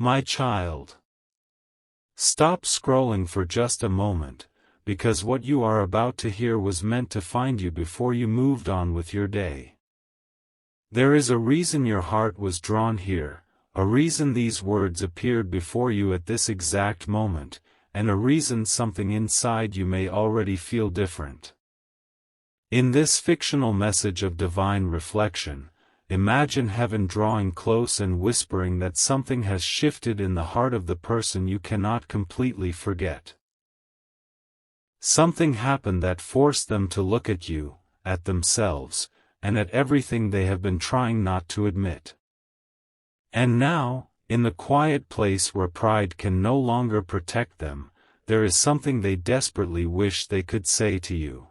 My child. Stop scrolling for just a moment, because what you are about to hear was meant to find you before you moved on with your day. There is a reason your heart was drawn here, a reason these words appeared before you at this exact moment, and a reason something inside you may already feel different. In this fictional message of divine reflection, imagine heaven drawing close and whispering that something has shifted in the heart of the person you cannot completely forget. Something happened that forced them to look at you, at themselves, and at everything they have been trying not to admit. And now, in the quiet place where pride can no longer protect them, there is something they desperately wish they could say to you.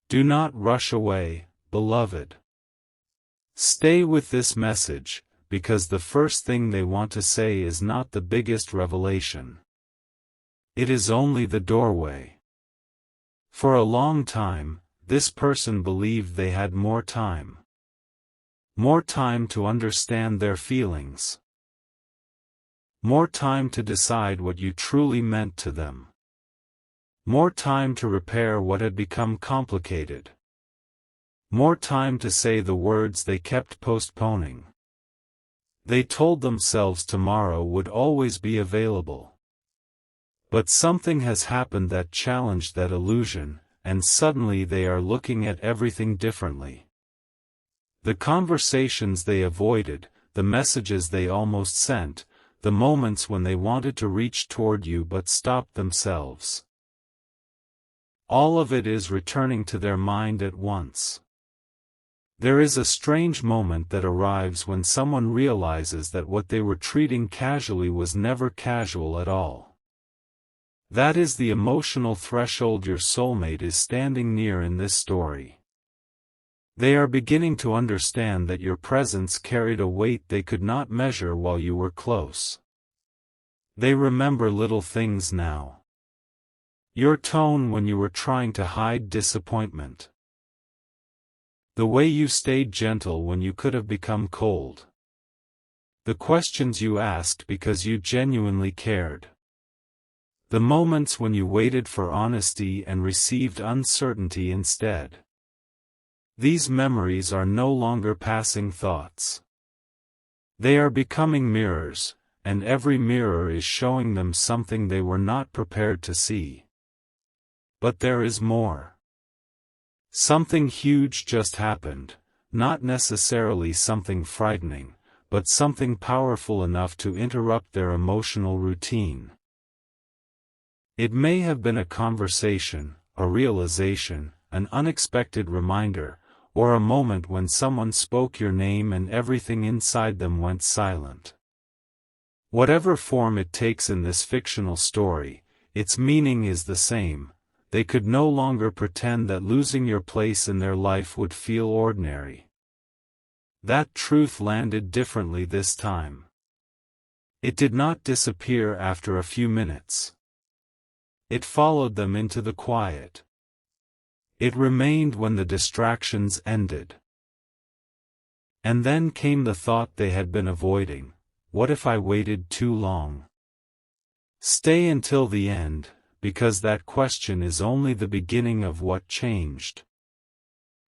Do not rush away, beloved. Stay with this message, because the first thing they want to say is not the biggest revelation. It is only the doorway. For a long time, this person believed they had more time. More time to understand their feelings. More time to decide what you truly meant to them. More time to repair what had become complicated. More time to say the words they kept postponing. They told themselves tomorrow would always be available. But something has happened that challenged that illusion, and suddenly they are looking at everything differently. The conversations they avoided, the messages they almost sent, the moments when they wanted to reach toward you but stopped themselves. All of it is returning to their mind at once. There is a strange moment that arrives when someone realizes that what they were treating casually was never casual at all. That is the emotional threshold your soulmate is standing near in this story. They are beginning to understand that your presence carried a weight they could not measure while you were close. They remember little things now. Your tone when you were trying to hide disappointment. The way you stayed gentle when you could have become cold. The questions you asked because you genuinely cared. The moments when you waited for honesty and received uncertainty instead. These memories are no longer passing thoughts. They are becoming mirrors, and every mirror is showing them something they were not prepared to see. But there is more. Something huge just happened, not necessarily something frightening, but something powerful enough to interrupt their emotional routine. It may have been a conversation, a realization, an unexpected reminder, or a moment when someone spoke your name and everything inside them went silent. Whatever form it takes in this fictional story, its meaning is the same. They could no longer pretend that losing your place in their life would feel ordinary. That truth landed differently this time. It did not disappear after a few minutes. It followed them into the quiet. It remained when the distractions ended. And then came the thought they had been avoiding: what if I waited too long? Stay until the end, because that question is only the beginning of what changed.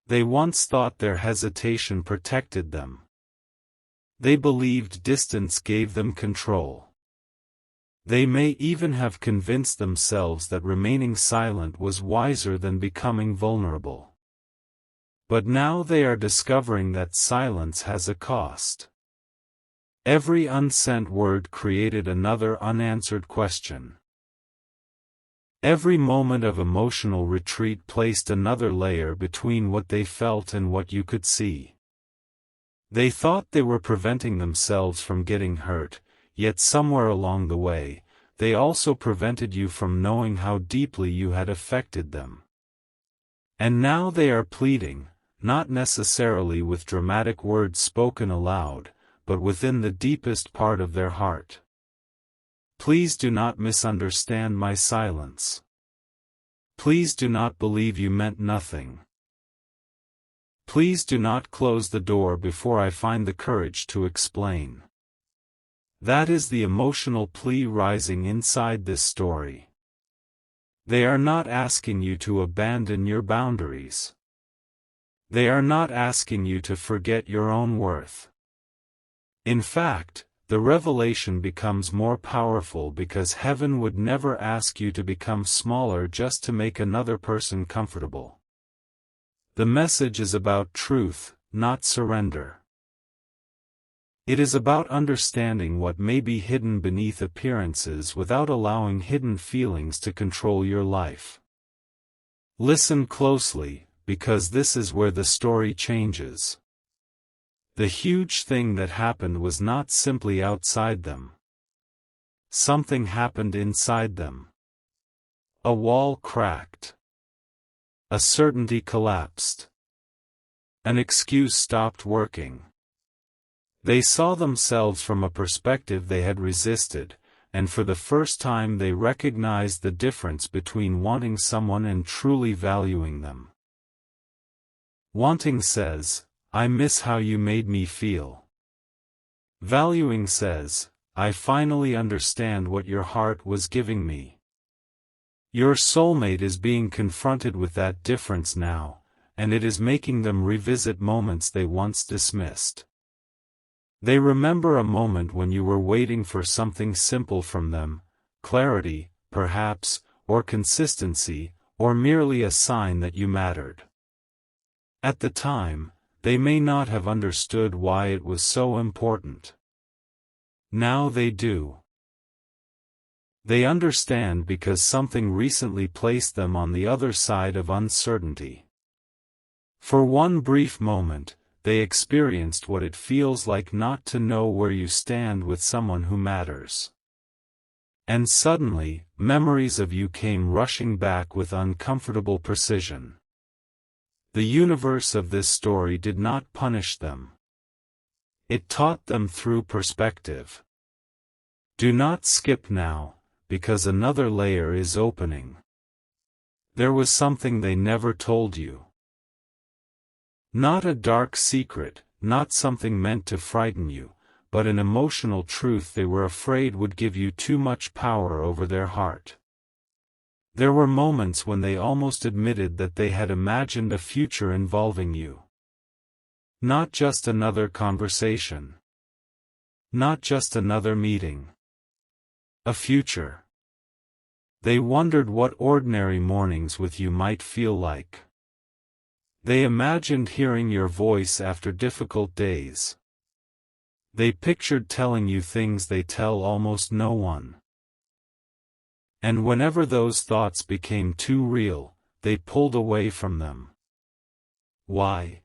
They once thought their hesitation protected them. They believed distance gave them control. They may even have convinced themselves that remaining silent was wiser than becoming vulnerable. But now they are discovering that silence has a cost. Every unsent word created another unanswered question. Every moment of emotional retreat placed another layer between what they felt and what you could see. They thought they were preventing themselves from getting hurt, yet somewhere along the way, they also prevented you from knowing how deeply you had affected them. And now they are pleading, not necessarily with dramatic words spoken aloud, but within the deepest part of their heart. Please do not misunderstand my silence. Please do not believe you meant nothing. Please do not close the door before I find the courage to explain. That is the emotional plea rising inside this story. They are not asking you to abandon your boundaries. They are not asking you to forget your own worth. In fact, the revelation becomes more powerful because heaven would never ask you to become smaller just to make another person comfortable. The message is about truth, not surrender. It is about understanding what may be hidden beneath appearances without allowing hidden feelings to control your life. Listen closely, because this is where the story changes. The huge thing that happened was not simply outside them. Something happened inside them. A wall cracked. A certainty collapsed. An excuse stopped working. They saw themselves from a perspective they had resisted, and for the first time they recognized the difference between wanting someone and truly valuing them. Wanting says, "I miss how you made me feel." Valuing says, "I finally understand what your heart was giving me." Your soulmate is being confronted with that difference now, and it is making them revisit moments they once dismissed. They remember a moment when you were waiting for something simple from them, clarity, perhaps, or consistency, or merely a sign that you mattered. At the time, they may not have understood why it was so important. Now they do. They understand because something recently placed them on the other side of uncertainty. For one brief moment, they experienced what it feels like not to know where you stand with someone who matters. And suddenly, memories of you came rushing back with uncomfortable precision. The universe of this story did not punish them. It taught them through perspective. Do not skip now, because another layer is opening. There was something they never told you. Not a dark secret, not something meant to frighten you, but an emotional truth they were afraid would give you too much power over their heart. There were moments when they almost admitted that they had imagined a future involving you. Not just another conversation. Not just another meeting. A future. They wondered what ordinary mornings with you might feel like. They imagined hearing your voice after difficult days. They pictured telling you things they tell almost no one. And whenever those thoughts became too real, they pulled away from them. Why?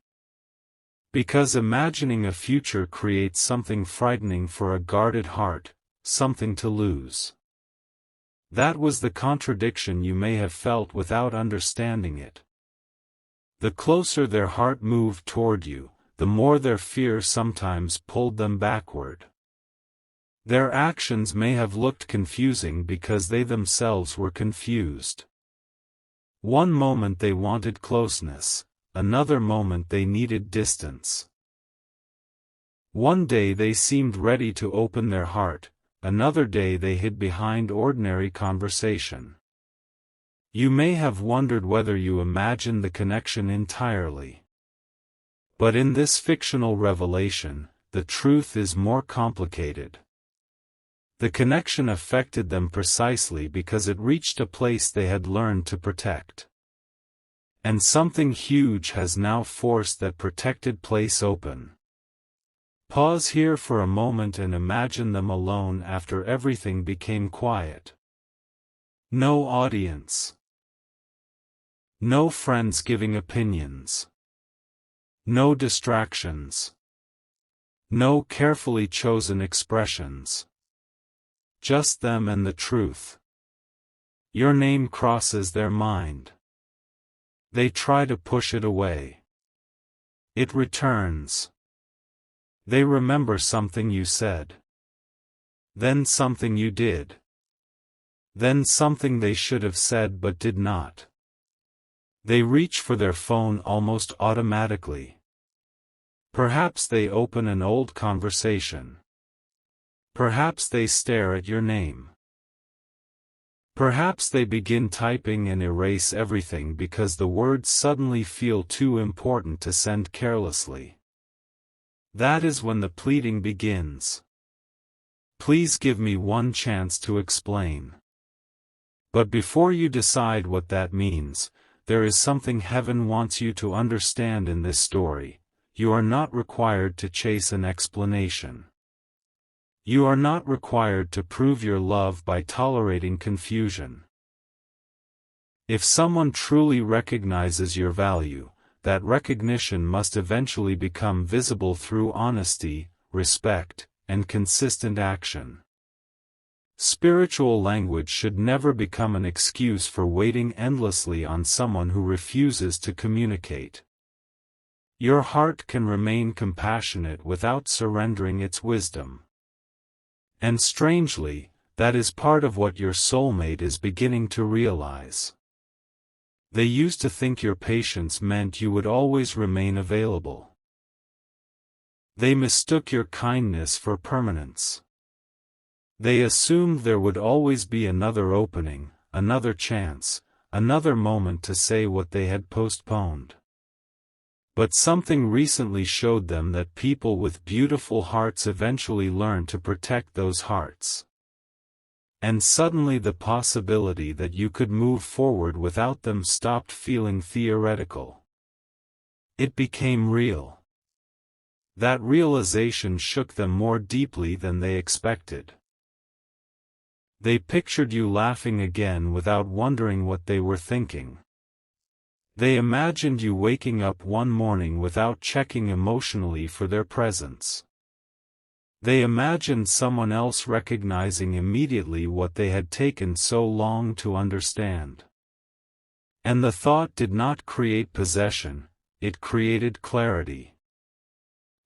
Because imagining a future creates something frightening for a guarded heart, something to lose. That was the contradiction you may have felt without understanding it. The closer their heart moved toward you, the more their fear sometimes pulled them backward. Their actions may have looked confusing because they themselves were confused. One moment they wanted closeness, another moment they needed distance. One day they seemed ready to open their heart, another day they hid behind ordinary conversation. You may have wondered whether you imagined the connection entirely. But in this fictional revelation, the truth is more complicated. The connection affected them precisely because it reached a place they had learned to protect. And something huge has now forced that protected place open. Pause here for a moment and imagine them alone after everything became quiet. No audience. No friends giving opinions. No distractions. No carefully chosen expressions. Just them and the truth. Your name crosses their mind. They try to push it away. It returns. They remember something you said. Then something you did. Then something they should have said but did not. They reach for their phone almost automatically. Perhaps they open an old conversation. Perhaps they stare at your name. Perhaps they begin typing and erase everything because the words suddenly feel too important to send carelessly. That is when the pleading begins. Please give me one chance to explain. But before you decide what that means, there is something heaven wants you to understand in this story. You are not required to chase an explanation. You are not required to prove your love by tolerating confusion. If someone truly recognizes your value, that recognition must eventually become visible through honesty, respect, and consistent action. Spiritual language should never become an excuse for waiting endlessly on someone who refuses to communicate. Your heart can remain compassionate without surrendering its wisdom. And strangely, that is part of what your soulmate is beginning to realize. They used to think your patience meant you would always remain available. They mistook your kindness for permanence. They assumed there would always be another opening, another chance, another moment to say what they had postponed. But something recently showed them that people with beautiful hearts eventually learn to protect those hearts. And suddenly the possibility that you could move forward without them stopped feeling theoretical. It became real. That realization shook them more deeply than they expected. They pictured you laughing again without wondering what they were thinking. They imagined you waking up one morning without checking emotionally for their presence. They imagined someone else recognizing immediately what they had taken so long to understand. And the thought did not create possession, it created clarity.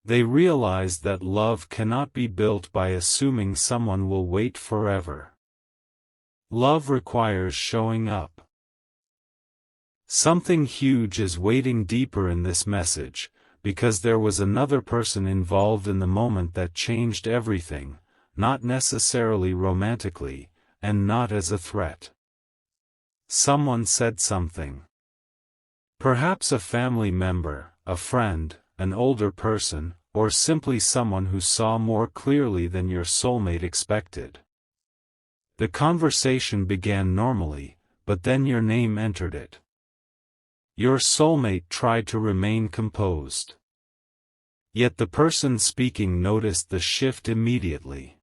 They realized that love cannot be built by assuming someone will wait forever. Love requires showing up. Something huge is waiting deeper in this message, because there was another person involved in the moment that changed everything, not necessarily romantically, and not as a threat. Someone said something. Perhaps a family member, a friend, an older person, or simply someone who saw more clearly than your soulmate expected. The conversation began normally, but then your name entered it. Your soulmate tried to remain composed. Yet the person speaking noticed the shift immediately.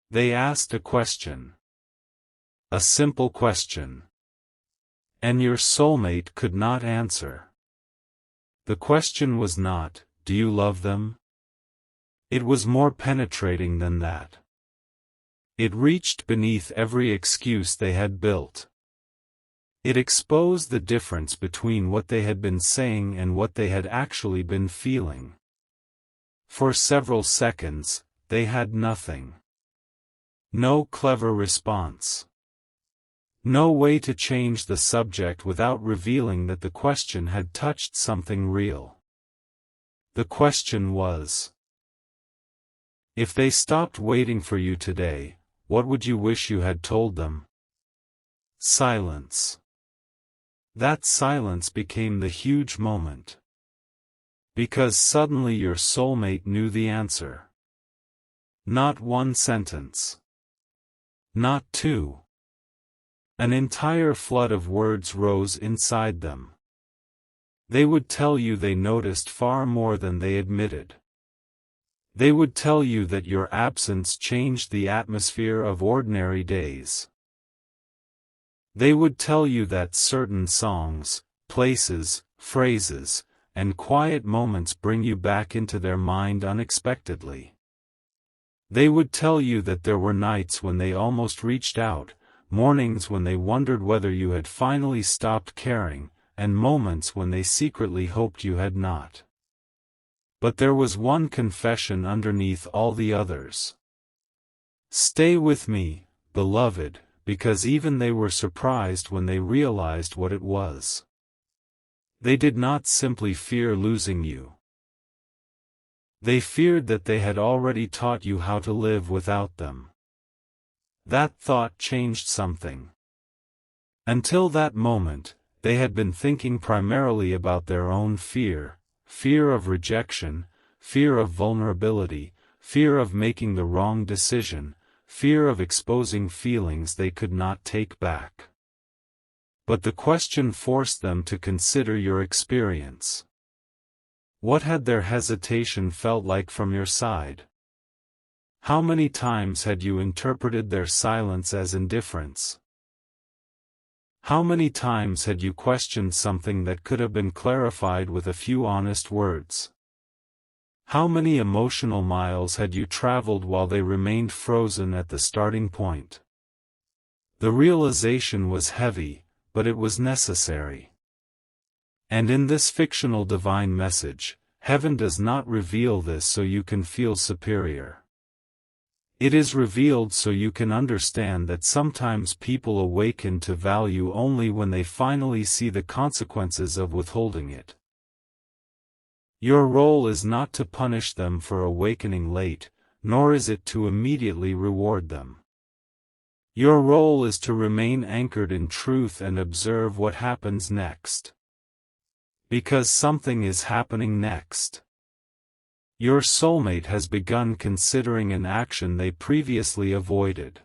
They asked a question. A simple question. And your soulmate could not answer. The question was not, "Do you love them?" It was more penetrating than that. It reached beneath every excuse they had built. It exposed the difference between what they had been saying and what they had actually been feeling. For several seconds, they had nothing. No clever response. No way to change the subject without revealing that the question had touched something real. The question was, if they stopped waiting for you today, what would you wish you had told them? Silence. That silence became the huge moment. Because suddenly your soulmate knew the answer. Not one sentence. Not two. An entire flood of words rose inside them. They would tell you they noticed far more than they admitted. They would tell you that your absence changed the atmosphere of ordinary days. They would tell you that certain songs, places, phrases, and quiet moments bring you back into their mind unexpectedly. They would tell you that there were nights when they almost reached out, mornings when they wondered whether you had finally stopped caring, and moments when they secretly hoped you had not. But there was one confession underneath all the others. Stay with me, beloved, because even they were surprised when they realized what it was. They did not simply fear losing you. They feared that they had already taught you how to live without them. That thought changed something. Until that moment, they had been thinking primarily about their own fear, fear of rejection, fear of vulnerability, fear of making the wrong decision, fear of exposing feelings they could not take back. But the question forced them to consider your experience. What had their hesitation felt like from your side? How many times had you interpreted their silence as indifference? How many times had you questioned something that could have been clarified with a few honest words? How many emotional miles had you traveled while they remained frozen at the starting point? The realization was heavy, but it was necessary. And in this fictional divine message, heaven does not reveal this so you can feel superior. It is revealed so you can understand that sometimes people awaken to value only when they finally see the consequences of withholding it. Your role is not to punish them for awakening late, nor is it to immediately reward them. Your role is to remain anchored in truth and observe what happens next. Because something is happening next. Your soulmate has begun considering an action they previously avoided.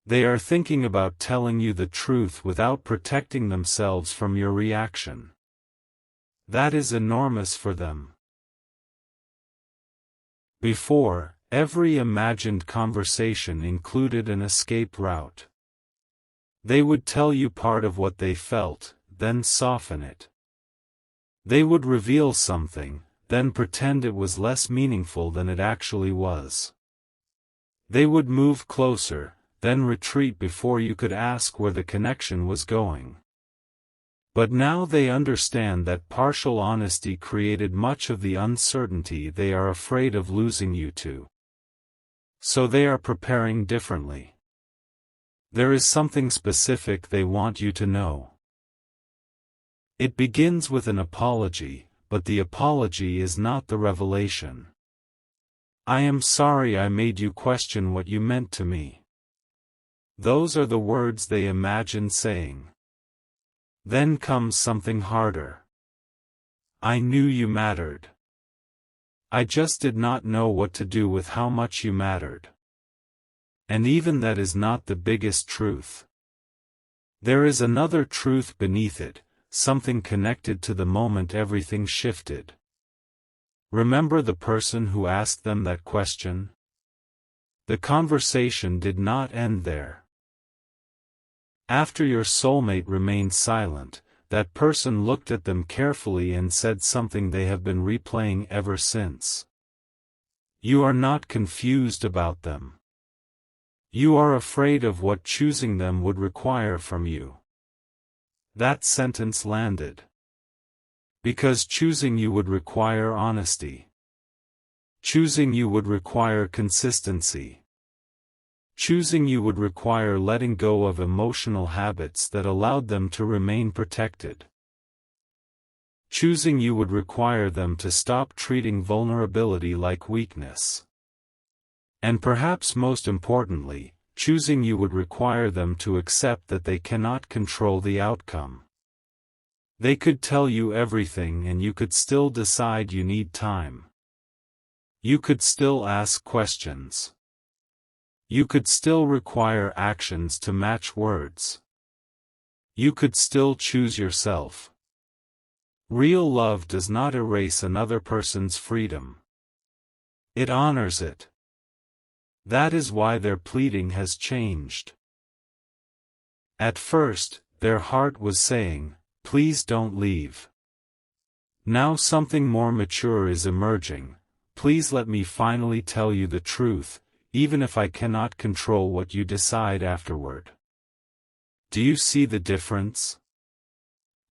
They are thinking about telling you the truth without protecting themselves from your reaction. That is enormous for them. Before, every imagined conversation included an escape route. They would tell you part of what they felt, then soften it. They would reveal something, then pretend it was less meaningful than it actually was. They would move closer, then retreat before you could ask where the connection was going. But now they understand that partial honesty created much of the uncertainty they are afraid of losing you to. So they are preparing differently. There is something specific they want you to know. It begins with an apology, but the apology is not the revelation. I am sorry I made you question what you meant to me. Those are the words they imagine saying. Then comes something harder. I knew you mattered. I just did not know what to do with how much you mattered. And even that is not the biggest truth. There is another truth beneath it, something connected to the moment everything shifted. Remember the person who asked them that question? The conversation did not end there. After your soulmate remained silent, that person looked at them carefully and said something they have been replaying ever since. You are not confused about them. You are afraid of what choosing them would require from you. That sentence landed. Because choosing you would require honesty. Choosing you would require consistency. Choosing you would require letting go of emotional habits that allowed them to remain protected. Choosing you would require them to stop treating vulnerability like weakness. And perhaps most importantly, choosing you would require them to accept that they cannot control the outcome. They could tell you everything and you could still decide you need time. You could still ask questions. You could still require actions to match words. You could still choose yourself. Real love does not erase another person's freedom. It honors it. That is why their pleading has changed. At first, their heart was saying, "Please don't leave." Now something more mature is emerging. Please let me finally tell you the truth, even if I cannot control what you decide afterward. Do you see the difference?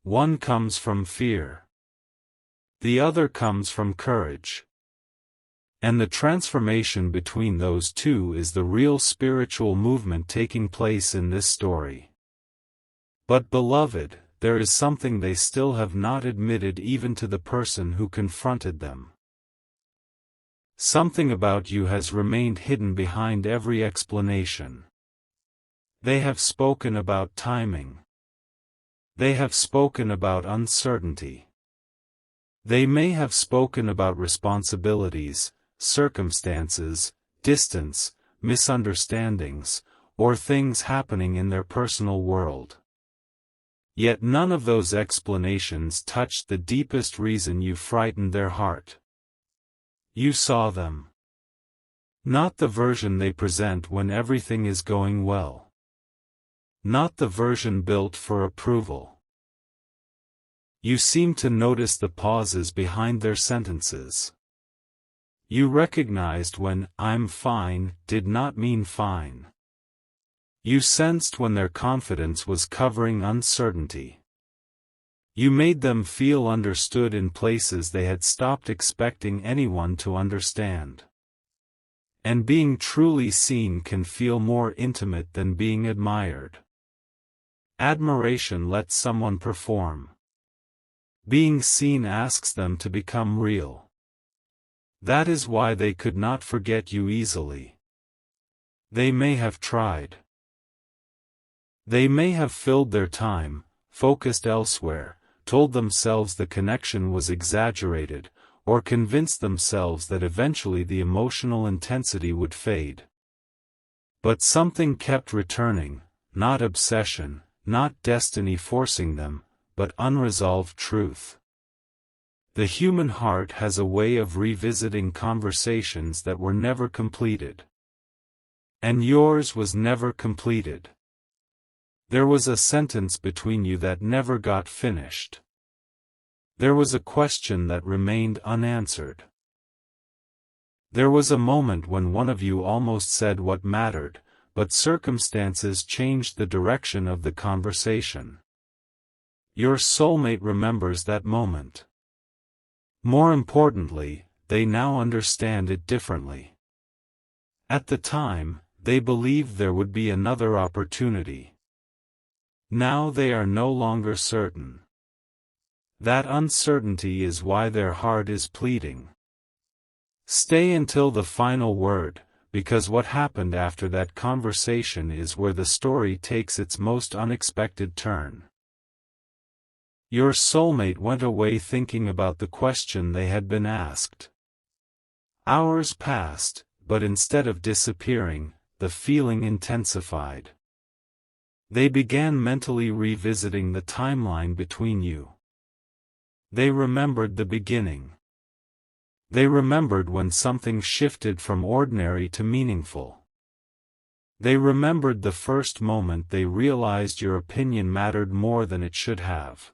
One comes from fear. The other comes from courage. And the transformation between those two is the real spiritual movement taking place in this story. But beloved, there is something they still have not admitted even to the person who confronted them. Something about you has remained hidden behind every explanation. They have spoken about timing. They have spoken about uncertainty. They may have spoken about responsibilities, circumstances, distance, misunderstandings, or things happening in their personal world. Yet none of those explanations touched the deepest reason you frightened their heart. You saw them. Not the version they present when everything is going well. Not the version built for approval. You seem to notice the pauses behind their sentences. You recognized when "I'm fine" did not mean fine. You sensed when their confidence was covering uncertainty. You made them feel understood in places they had stopped expecting anyone to understand. And being truly seen can feel more intimate than being admired. Admiration lets someone perform. Being seen asks them to become real. That is why they could not forget you easily. They may have tried. They may have filled their time, focused elsewhere, told themselves the connection was exaggerated, or convinced themselves that eventually the emotional intensity would fade. But something kept returning, not obsession, not destiny forcing them, but unresolved truth. The human heart has a way of revisiting conversations that were never completed. And yours was never completed. There was a sentence between you that never got finished. There was a question that remained unanswered. There was a moment when one of you almost said what mattered, but circumstances changed the direction of the conversation. Your soulmate remembers that moment. More importantly, they now understand it differently. At the time, they believed there would be another opportunity. Now they are no longer certain. That uncertainty is why their heart is pleading. Stay until the final word, because what happened after that conversation is where the story takes its most unexpected turn. Your soulmate went away thinking about the question they had been asked. Hours passed, but instead of disappearing, the feeling intensified. They began mentally revisiting the timeline between you. They remembered the beginning. They remembered when something shifted from ordinary to meaningful. They remembered the first moment they realized your opinion mattered more than it should have.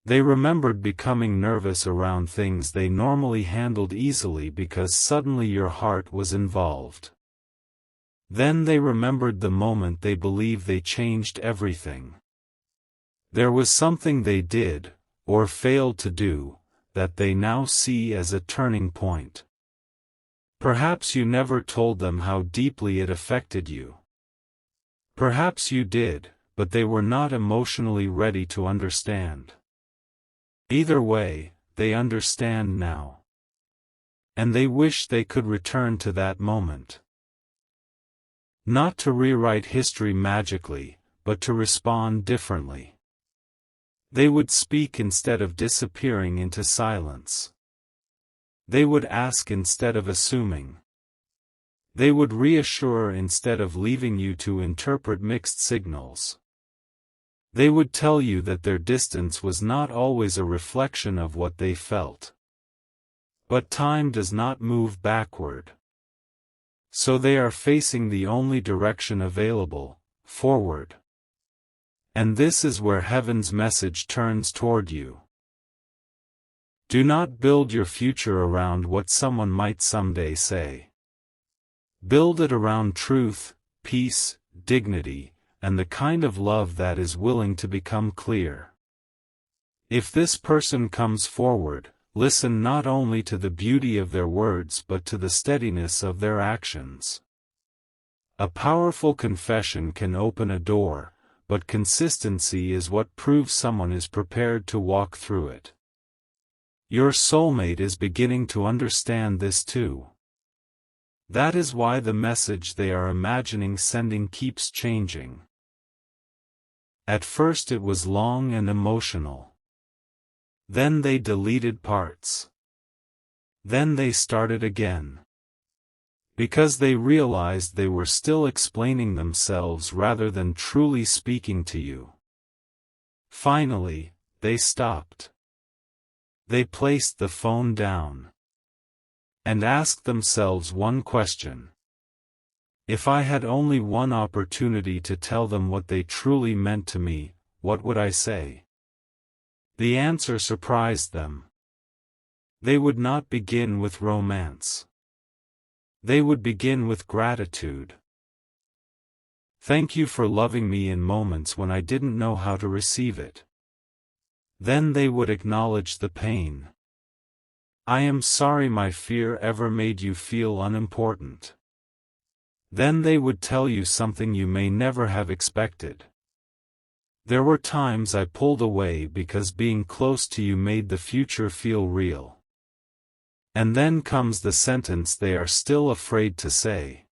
They remembered becoming nervous around things they normally handled easily because suddenly your heart was involved. Then they remembered the moment they believed they changed everything. There was something they did, or failed to do, that they now see as a turning point. Perhaps you never told them how deeply it affected you. Perhaps you did, but they were not emotionally ready to understand. Either way, they understand now. And they wish they could return to that moment. Not to rewrite history magically, but to respond differently. They would speak instead of disappearing into silence. They would ask instead of assuming. They would reassure instead of leaving you to interpret mixed signals. They would tell you that their distance was not always a reflection of what they felt. But time does not move backward. So they are facing the only direction available, forward. And this is where heaven's message turns toward you. Do not build your future around what someone might someday say. Build it around truth, peace, dignity, and the kind of love that is willing to become clear. If this person comes forward, listen not only to the beauty of their words but to the steadiness of their actions. A powerful confession can open a door, but consistency is what proves someone is prepared to walk through it. Your soulmate is beginning to understand this too. That is why the message they are imagining sending keeps changing. At first it was long and emotional. Then they deleted parts. Then they started again. Because they realized they were still explaining themselves rather than truly speaking to you. Finally, they stopped. They placed the phone down. And asked themselves one question. If I had only one opportunity to tell them what they truly meant to me, what would I say? The answer surprised them. They would not begin with romance. They would begin with gratitude. Thank you for loving me in moments when I didn't know how to receive it. Then they would acknowledge the pain. I am sorry my fear ever made you feel unimportant. Then they would tell you something you may never have expected. There were times I pulled away because being close to you made the future feel real. And then comes the sentence they are still afraid to say.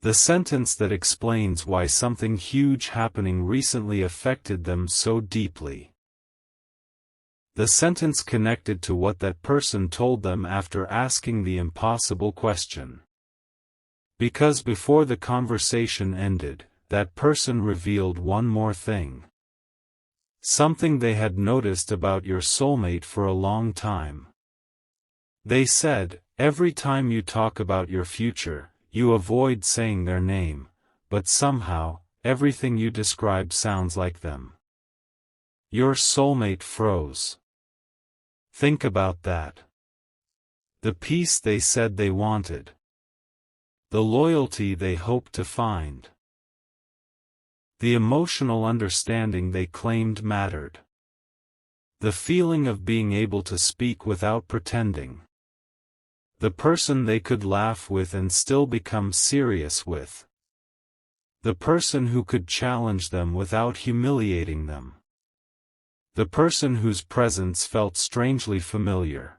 The sentence that explains why something huge happening recently affected them so deeply. The sentence connected to what that person told them after asking the impossible question. Because before the conversation ended, that person revealed one more thing. Something they had noticed about your soulmate for a long time. They said, every time you talk about your future, you avoid saying their name, but somehow, everything you describe sounds like them. Your soulmate froze. Think about that. The peace they said they wanted. The loyalty they hoped to find. The emotional understanding they claimed mattered. The feeling of being able to speak without pretending. The person they could laugh with and still become serious with. The person who could challenge them without humiliating them. The person whose presence felt strangely familiar.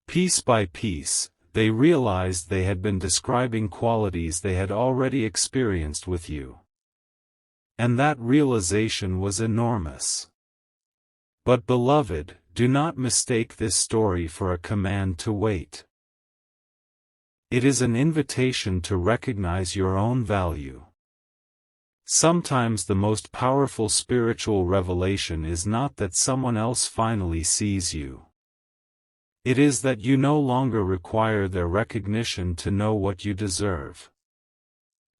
Piece by piece, they realized they had been describing qualities they had already experienced with you. And that realization was enormous. But beloved, do not mistake this story for a command to wait. It is an invitation to recognize your own value. Sometimes the most powerful spiritual revelation is not that someone else finally sees you. It is that you no longer require their recognition to know what you deserve.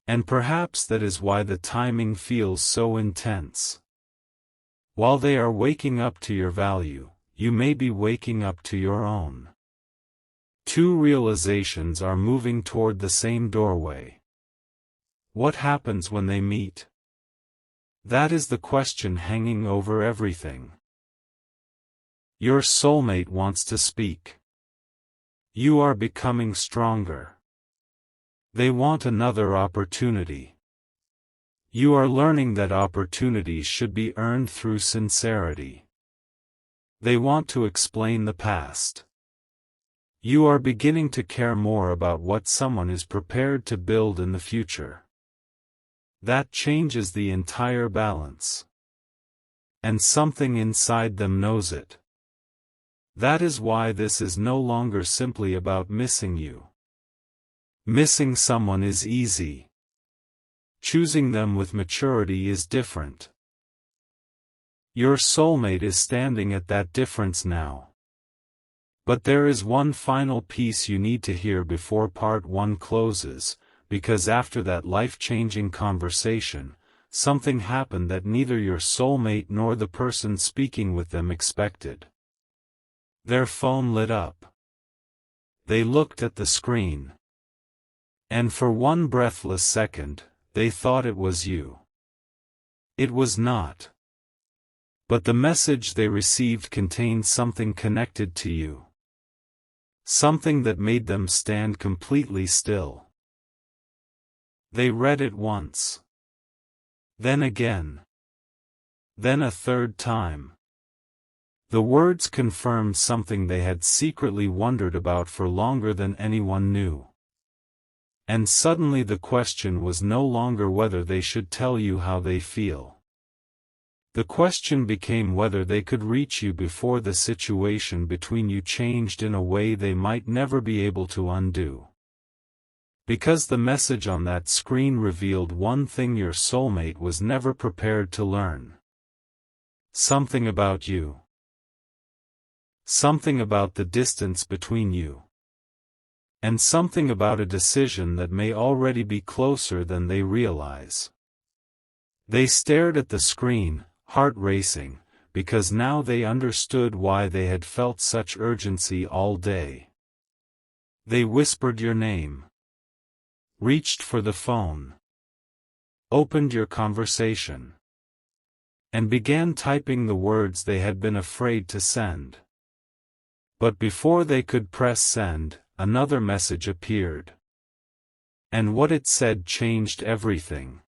And perhaps that is why the timing feels so intense. While they are waking up to your value, you may be waking up to your own. Two realizations are moving toward the same doorway. What happens when they meet? That is the question hanging over everything. Your soulmate wants to speak. You are becoming stronger. They want another opportunity. You are learning that opportunities should be earned through sincerity. They want to explain the past. You are beginning to care more about what someone is prepared to build in the future. That changes the entire balance. And something inside them knows it. That is why this is no longer simply about missing you. Missing someone is easy. Choosing them with maturity is different. Your soulmate is standing at that difference now. But there is one final piece you need to hear before part 1 closes, because after that life-changing conversation, something happened that neither your soulmate nor the person speaking with them expected. Their phone lit up. They looked at the screen. And for one breathless second, they thought it was you. It was not. But the message they received contained something connected to you. Something that made them stand completely still. They read it once. Then again. Then a third time. The words confirmed something they had secretly wondered about for longer than anyone knew. And suddenly the question was no longer whether they should tell you how they feel. The question became whether they could reach you before the situation between you changed in a way they might never be able to undo. Because the message on that screen revealed one thing your soulmate was never prepared to learn. Something about you. Something about the distance between you. And something about a decision that may already be closer than they realize. They stared at the screen, heart racing, because now they understood why they had felt such urgency all day. They whispered your name. Reached for the phone. Opened your conversation. And began typing the words they had been afraid to send. But before they could press send, another message appeared. And what it said changed everything.